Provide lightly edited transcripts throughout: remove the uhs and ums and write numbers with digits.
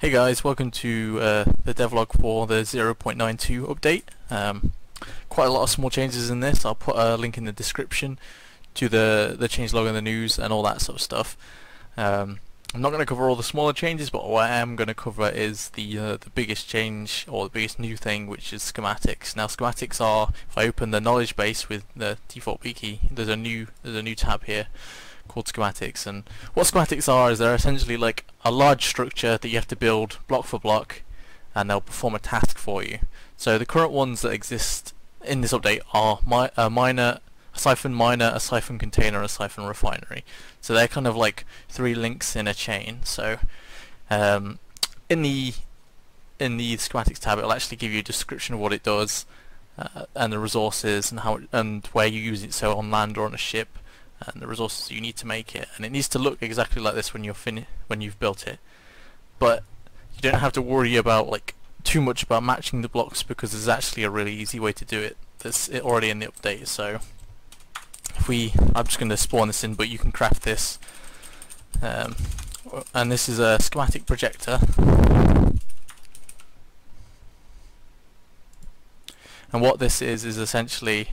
Hey guys, welcome to the devlog for the 0.92 update. Quite a lot of small changes in this. I'll put a link in the description to the changelog in the news and all that sort of stuff. I'm not going to cover all the smaller changes, but what I am going to cover is the biggest change or the biggest new thing, which is schematics. Now schematics are, if I open the knowledge base with the default wiki, there's a new tab here called schematics, and what schematics are is they're essentially like a large structure that you have to build block for block, and they'll perform a task for you. So the current ones that exist in this update are a miner, a siphon miner, a siphon container, and a siphon refinery. So they're kind of like three links in a chain. So in the schematics tab, it'll actually give you a description of what it does, and the resources and how and where you use it. So on land or on a ship, and the resources you need to make it, and it needs to look exactly like this when you've built it. But you don't have to worry about too much about matching the blocks, because there's actually a really easy way to do it that's already in the update. So I'm just going to spawn this in, but you can craft this, and this is a schematic projector, and what this is essentially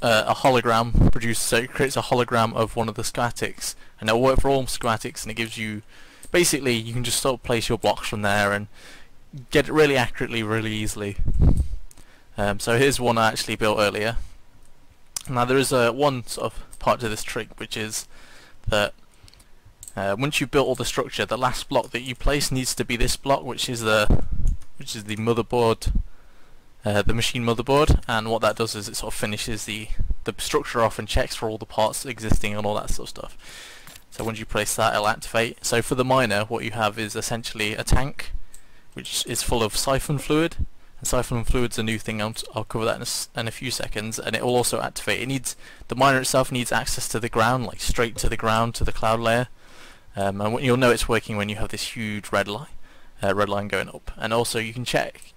a hologram produced. So it creates a hologram of one of the schematics, and it'll work for all schematics, and it gives you, basically you can just sort of place your blocks from there and get it really accurately, really easily. So here's one I actually built earlier. Now there is one sort of part to this trick, which is that once you've built all the structure, the last block that you place needs to be this block, which is the motherboard, the machine motherboard. And what that does is it sort of finishes the structure off and checks for all the parts existing and all that sort of stuff. So once you place that, it'll activate. So for the miner, what you have is essentially a tank which is full of siphon fluid. And siphon fluid's a new thing. I'll cover that in a few seconds, and it will also activate. The miner itself needs access to the ground, like straight to the ground, to the cloud layer. And you'll know it's working when you have this huge red line going up. And also you can check.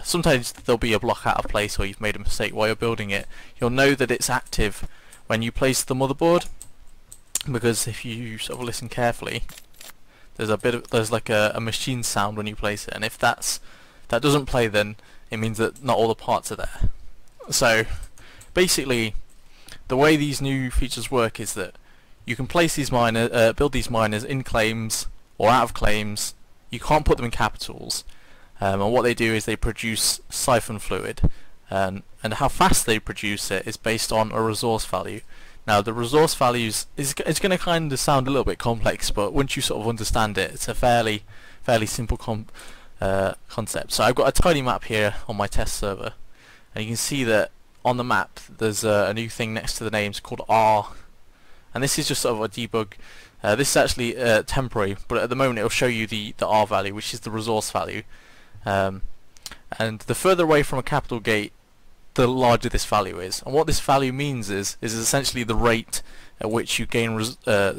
Sometimes there'll be a block out of place, or you've made a mistake while you're building it. You'll know that it's active when you place the motherboard, because if you sort of listen carefully, there's like a machine sound when you place it, and if that doesn't play, then it means that not all the parts are there. So basically, the way these new features work is that you can place these build these miners in claims or out of claims. You can't put them in capitals. And what they do is they produce siphon fluid, and how fast they produce it is based on a resource value. Now the resource values it's going to kind of sound a little bit complex, but once you sort of understand it, it's a fairly simple concept. So I've got a tiny map here on my test server, and you can see that on the map there's a new thing next to the names called R, and this is just sort of a debug. This is actually temporary, but at the moment it'll show you the R value, which is the resource value. And the further away from a capital gate, the larger this value is. And what this value means is essentially the rate at which you gain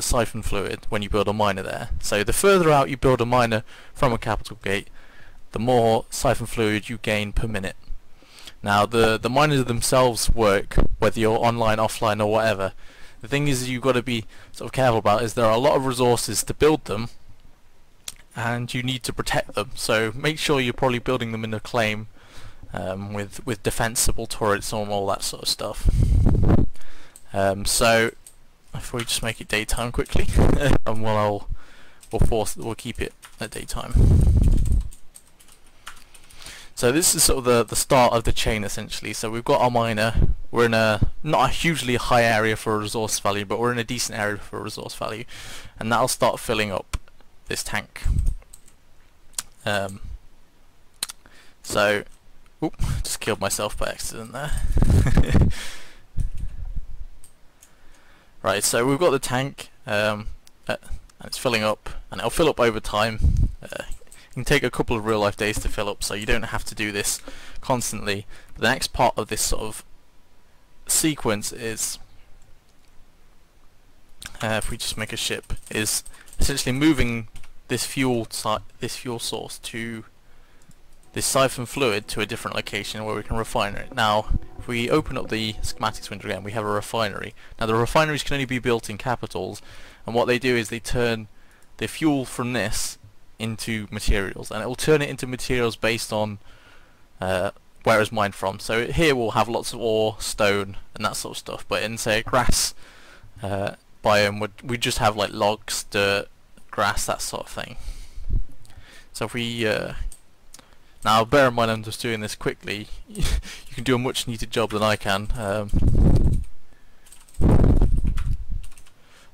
siphon fluid when you build a miner there. So the further out you build a miner from a capital gate, the more siphon fluid you gain per minute. Now the miners themselves work whether you're online, offline, or whatever. The thing is you've got to be sort of careful about is there are a lot of resources to build them, and you need to protect them. So make sure you're probably building them in a claim, with defensible turrets and all that sort of stuff. So if we just make it daytime quickly, and we'll keep it at daytime. So this is sort of the start of the chain essentially. So we've got our miner. We're in not a hugely high area for a resource value, but we're in a decent area for a resource value, and that'll start filling up this tank. So just killed myself by accident there. Right, so we've got the tank, and it's filling up, and it'll fill up over time. It can take a couple of real life days to fill up, so you don't have to do this constantly. But the next part of this sort of sequence is, if we just make a ship, is essentially moving this fuel source to this siphon fluid to a different location where we can refine it. Now if we open up the schematics window again, we have a refinery. Now the refineries can only be built in capitals, and what they do is they turn the fuel from this into materials, and it will turn it into materials based on where it's mined from. So here we'll have lots of ore, stone, and that sort of stuff. But in, say, a grass biome, we just have like logs, dirt, grass, that sort of thing. So if we now bear in mind I'm just doing this quickly. You can do a much neater job than I can.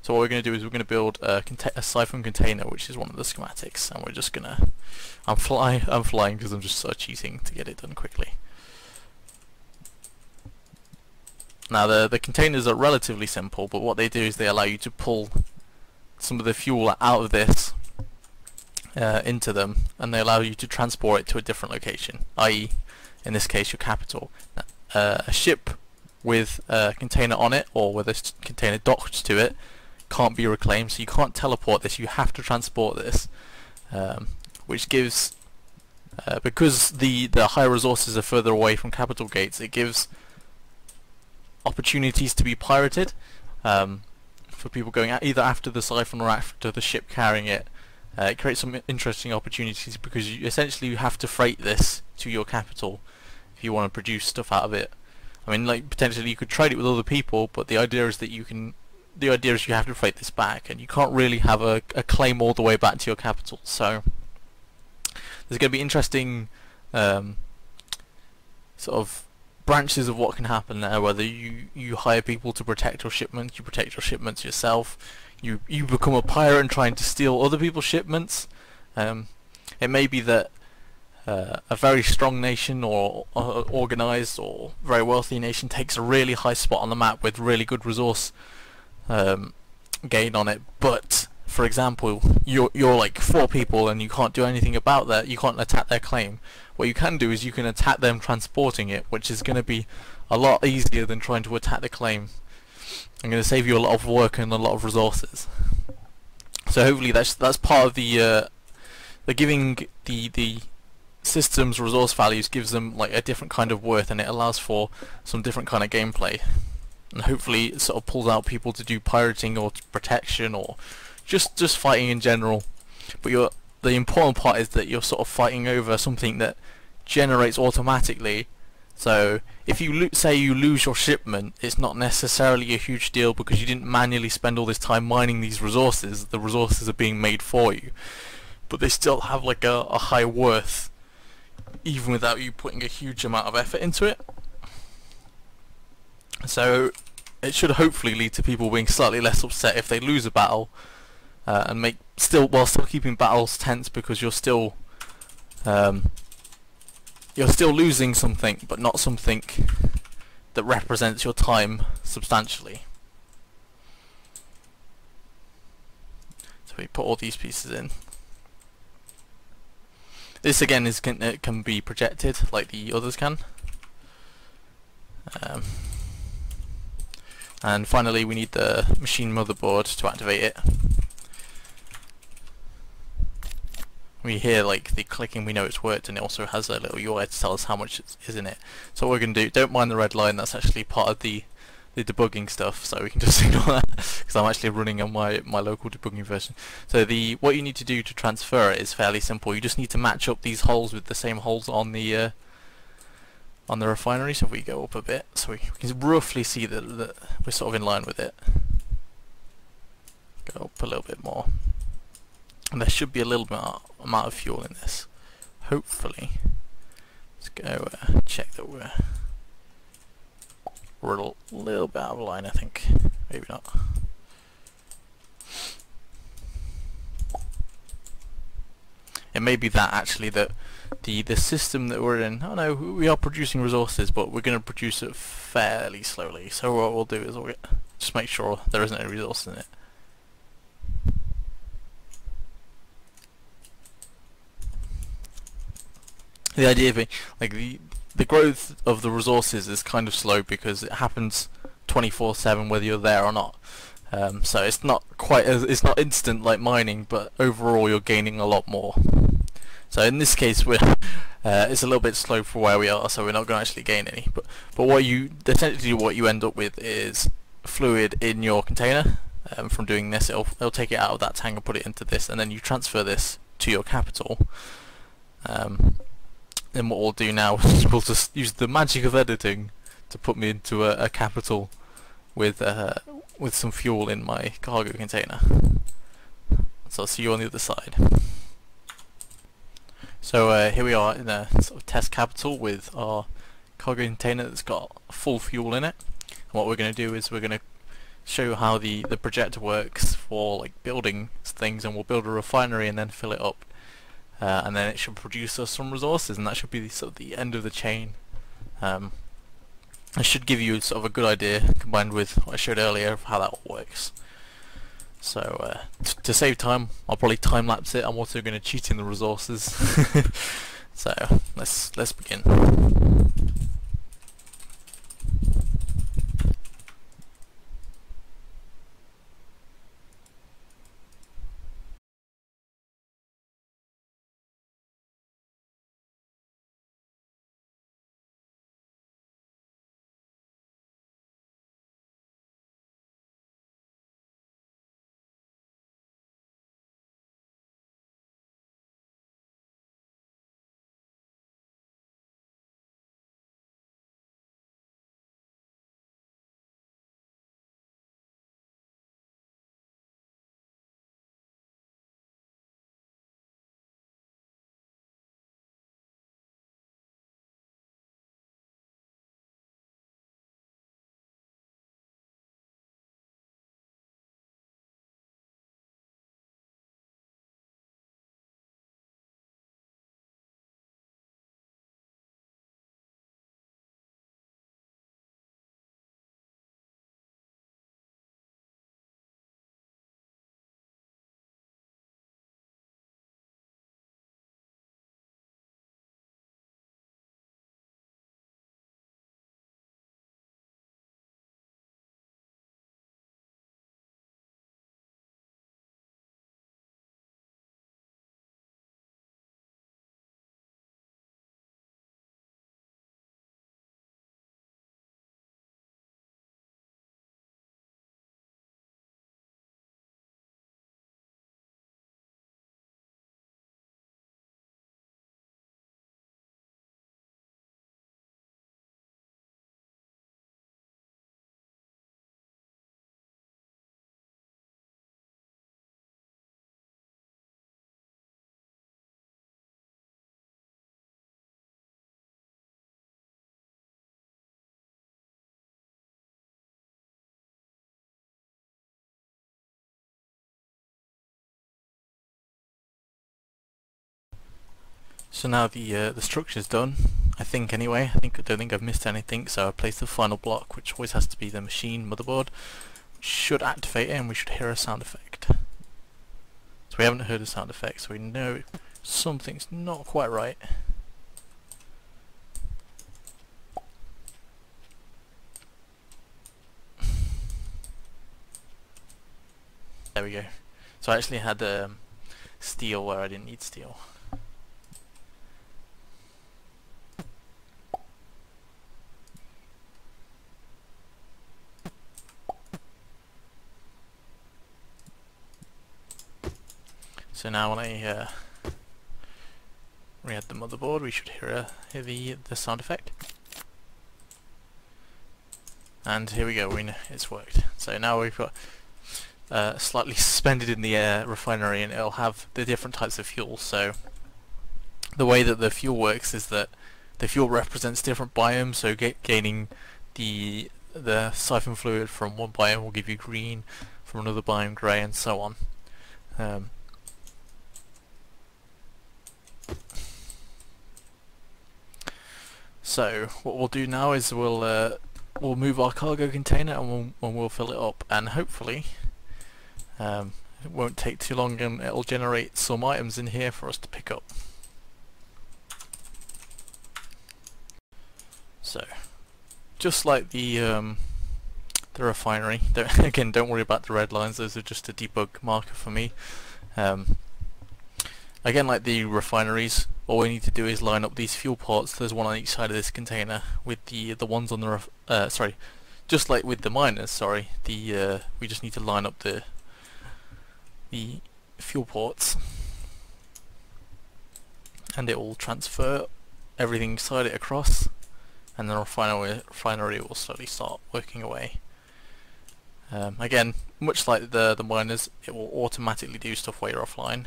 So what we're going to do is we're going to build a siphon container, which is one of the schematics, and we're just gonna. I'm flying because I'm just sort of cheating to get it done quickly. Now the containers are relatively simple, but what they do is they allow you to pull some of the fuel out of this into them, and they allow you to transport it to a different location, i.e. in this case your capital. A ship with a container on it, or with a container docked to it, can't be reclaimed, so you can't teleport this, you have to transport this, which gives, because the high resources are further away from capital gates, it gives opportunities to be pirated for people going either after the siphon or after the ship carrying it. It creates some interesting opportunities because you essentially have to freight this to your capital if you want to produce stuff out of it. I mean, like, potentially you could trade it with other people, but the idea is that you have to freight this back, and you can't really have a claim all the way back to your capital. So there's going to be interesting sort of branches of what can happen there, whether you hire people to protect your shipments, you protect your shipments yourself, you become a pirate and trying to steal other people's shipments. It may be that a very strong nation or organised or very wealthy nation takes a really high spot on the map with really good resource gain on it, but for example you're like 4 people and you can't do anything about that, you can't attack their claim. What you can do is you can attack them transporting it, which is going to be a lot easier than trying to attack the claim. I'm going to save you a lot of work and a lot of resources. So hopefully that's part of the giving the system's resource values gives them like a different kind of worth, and it allows for some different kind of gameplay, and hopefully it sort of pulls out people to do pirating or protection or just fighting in general. But the important part is that you're sort of fighting over something that generates automatically. So if you say you lose your shipment, it's not necessarily a huge deal because you didn't manually spend all this time mining these resources. The resources are being made for you, but they still have like a high worth even without you putting a huge amount of effort into it. So it should hopefully lead to people being slightly less upset if they lose a battle, and while still keeping battles tense, because you're still losing something, but not something that represents your time substantially. So we put all these pieces in. This again it can be projected like the others can. And finally we need the machine motherboard to activate it. We hear like the clicking, we know it's worked, and it also has a little UI to tell us how much is in it. So what we're going to do, don't mind the red line, that's actually part of the debugging stuff, so we can just ignore that because I'm actually running on my local debugging version. So what you need to do to transfer it is fairly simple. You just need to match up these holes with the same holes on the refinery. So if we go up a bit, so we can roughly see that we're sort of in line with it. Go up a little bit more, and there should be a little bit amount of fuel in this, hopefully. Let's go check that we're a little bit out of line, I think. Maybe not. It may be that actually that the system that we're in, oh no, we are producing resources, but we're going to produce it fairly slowly. So what we'll do is we'll just make sure there isn't any resource in it. The idea being, like, the growth of the resources is kind of slow because it happens 24/7 whether you're there or not. So it's not it's not instant like mining, but overall you're gaining a lot more. So in this case it's a little bit slow for where we are, so we're not going to actually gain any. But essentially what you end up with is fluid in your container. From doing this, it'll take it out of that tank and put it into this, and then you transfer this to your capital. Then what we'll do now is we'll just use the magic of editing to put me into a capital with some fuel in my cargo container. So I'll see you on the other side. So here we are in a sort of test capital with our cargo container that's got full fuel in it. And what we're going to do is we're going to show how the projector works for like building things, and we'll build a refinery and then fill it up, and then it should produce us some resources, and that should be sort of the end of the chain. It should give you sort of a good idea combined with what I showed earlier of how that all works. So to save time, I'll probably time lapse it. I'm also going to cheat in the resources. So let's begin. So now the structure's done, I think anyway. I don't think I've missed anything, so I placed the final block, which always has to be the machine motherboard, which should activate it, and we should hear a sound effect. So we haven't heard a sound effect, so we know something's not quite right. There we go. So I actually had steel where I didn't need steel. So now when I re-add the motherboard, we should hear the sound effect. And here we go, we know it's worked. So now we've got slightly suspended in the air refinery, and it'll have the different types of fuel. So the way that the fuel works is that the fuel represents different biomes, so gaining the siphon fluid from one biome will give you green, from another biome grey, and so on. So what we'll do now is we'll move our cargo container, and we'll fill it up, and hopefully it won't take too long, and it'll generate some items in here for us to pick up. So just like the refinery, again, don't worry about the red lines, those are just a debug marker for me. Again, like the refineries, all we need to do is line up these fuel ports. There's one on each side of this container with the ones on the sorry, just like with the miners. Sorry, we just need to line up the fuel ports. and it will transfer everything inside it across, and then the refinery will slowly start working away. Again, much like the miners, it will automatically do stuff while you're offline.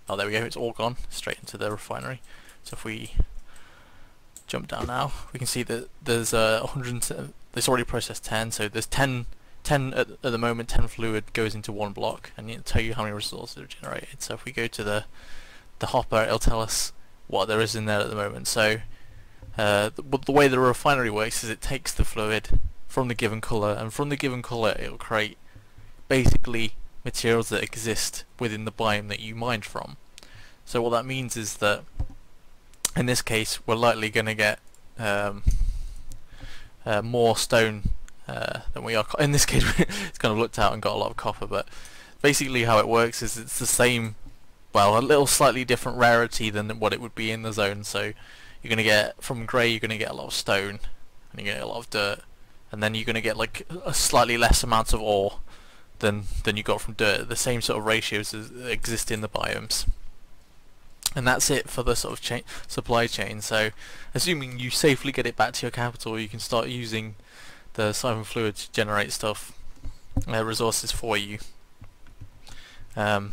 Oh, there we go, it's all gone straight into the refinery. So if we jump down now, we can see that there's 107, it's already processed 10, so there's 10 at the moment. 10 fluid goes into one block, and it'll tell you how many resources are generated. So if we go to the hopper, it'll tell us what there is in there at the moment. So the way the refinery works is it takes the fluid from the given colour, and from the given colour it'll create basically materials that exist within the biome that you mined from. So what that means is that in this case we're likely going to get more stone than we are. In this case it's kind of looked out and got a lot of copper, but basically how it works is it's the same, well, a little slightly different rarity than what it would be in the zone. So you're going to get, from grey you're going to get a lot of stone, and you're going to get a lot of dirt, and then you're going to get like a slightly less amount of ore than you got from dirt. The same sort of ratios as exist in the biomes. And that's it for the sort of supply chain. So assuming you safely get it back to your capital, you can start using the siphon fluid to generate stuff, resources for you. So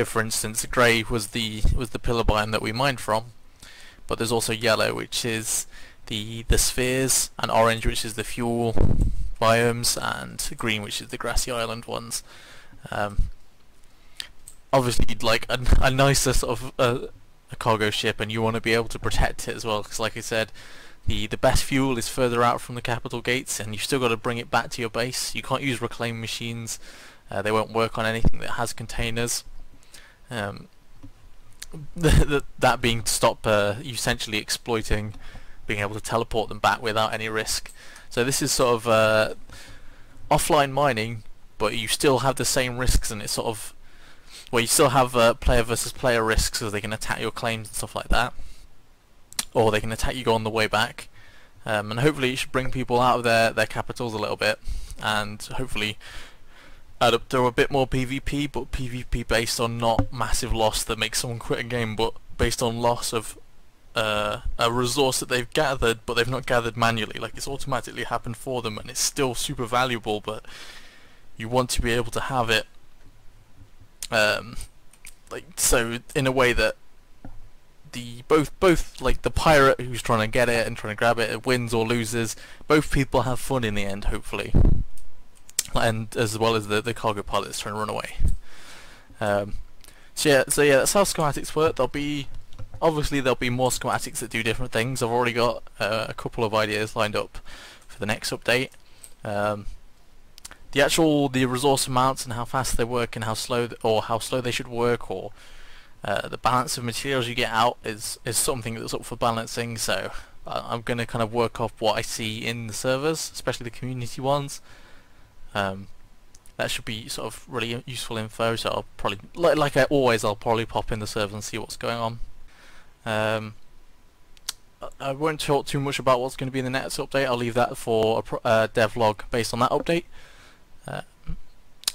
for instance, grey was the pillar biome that we mined from, but there's also yellow, which is the spheres, and orange, which is the fuel biomes, and green, which is the grassy island ones. Obviously you'd like a nicer sort of a cargo ship, and you want to be able to protect it as well, because like I said, the best fuel is further out from the capital gates, and you've still got to bring it back to your base. You can't use reclaim machines, they won't work on anything that has containers. That being to stop you essentially exploiting being able to teleport them back without any risk. So this is sort of offline mining, but you still have the same risks, and it's sort of, well, you still have player versus player risks, because they can attack your claims and stuff like that, or they can attack you on the way back, and hopefully it should bring people out of their capitals a little bit, and hopefully add up to a bit more PvP, but PvP based on not massive loss that makes someone quit a game, but based on loss of a resource that they've gathered, but they've not gathered manually. Like, it's automatically happened for them, and it's still super valuable, but you want to be able to have it like, so in a way that the both like the pirate who's trying to get it and trying to grab it wins or loses, both people have fun in the end, hopefully, and as well as the cargo pilot that's trying to run away. So yeah, that's how schematics work. Obviously there'll be more schematics that do different things. I've already got a couple of ideas lined up for the next update. The resource amounts and how fast they work, and how slow they should work, or the balance of materials you get out is something that's up for balancing. So I'm going to kind of work off what I see in the servers, especially the community ones. That should be sort of really useful info. So I'll probably, like I always, I'll probably pop in the server and see what's going on. I won't talk too much about what's going to be in the next update. I'll leave that for a devlog based on that update.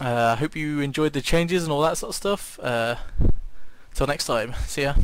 I hope you enjoyed the changes and all that sort of stuff. Till next time, see ya.